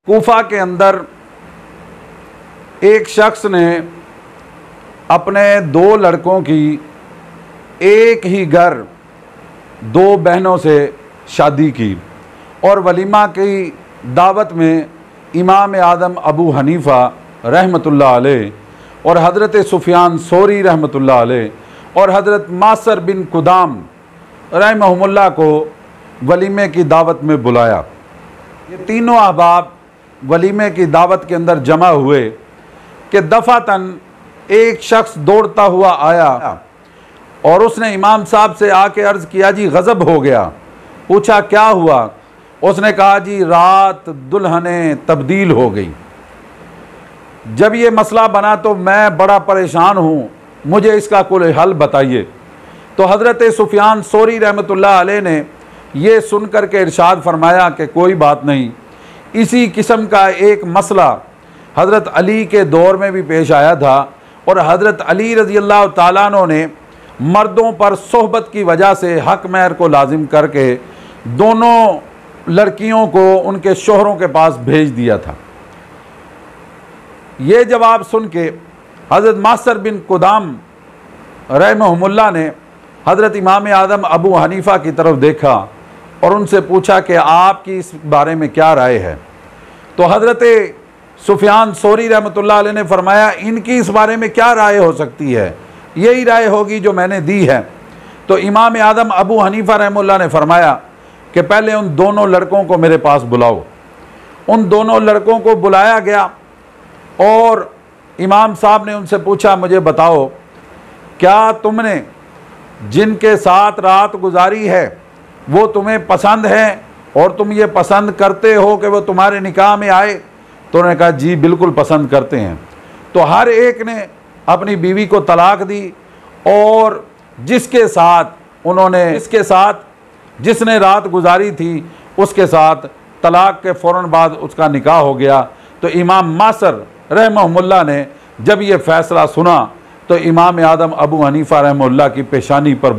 कूफा के अंदर एक शख्स ने अपने दो लड़कों की एक ही घर दो बहनों से शादी की और वलीमा की दावत में इमाम आदम अबू हनीफ़ा रहमतुल्लाह अलैह और हज़रत सुफियान सौरी रहमतुल्लाह अलैह और हज़रत मासर बिन कुदाम रहमहुमुल्लाह को वलीमे की दावत में बुलाया। ये तीनों अहबाब वलीमे की दावत के अंदर जमा हुए कि दफ़ातन एक शख्स दौड़ता हुआ आया और उसने इमाम साहब से आके अर्ज़ किया, जी गज़ब हो गया। पूछा क्या हुआ? उसने कहा, जी रात दुल्हनें तब्दील हो गई। जब ये मसला बना तो मैं बड़ा परेशान हूँ, मुझे इसका कोई हल बताइए। तो हज़रत सुफियान सौरी रहमतुल्लाह अलैह ने ये सुन कर के इरशाद फरमाया कि कोई बात नहीं। इसी किस्म का एक मसला हज़रत अली के दौर में भी पेश आया था और हज़रत अली रज़ी अल्लाह ताला अन्हु ने मर्दों पर सोहबत की वजह से हक महर को लाजिम करके दोनों लड़कियों को उनके शोहरों के पास भेज दिया था। ये जवाब सुन के हज़रत मासर बिन कुदाम रहमहुमुल्लाह ने हज़रत इमाम आदम अबू हनीफ़ा की तरफ देखा और उनसे पूछा कि आपकी इस बारे में क्या राय है। तो हज़रत सुफियान सौरी रहमतुल्लाह अलैह ने फरमाया, इनकी इस बारे में क्या राय हो सकती है, यही राय होगी जो मैंने दी है। तो इमाम आदम अबू हनीफ़ा रहमतुल्लाह ने फरमाया कि पहले उन दोनों लड़कों को मेरे पास बुलाओ। उन दोनों लड़कों को बुलाया गया और इमाम साहब ने उनसे पूछा, मुझे बताओ क्या तुमने जिनके साथ रात गुजारी है वो तुम्हें पसंद है और तुम ये पसंद करते हो कि वो तुम्हारे निकाह में आए? तो उन्होंने कहा, जी बिल्कुल पसंद करते हैं। तो हर एक ने अपनी बीवी को तलाक दी और जिसने रात गुजारी थी उसके साथ तलाक के फ़ौरन बाद उसका निकाह हो गया। तो इमाम मासर रहमहुल्लाह ने जब ये फ़ैसला सुना तो इमाम आदम अबू हनीफ़ा रहमहुल्लाह की पेशानी पर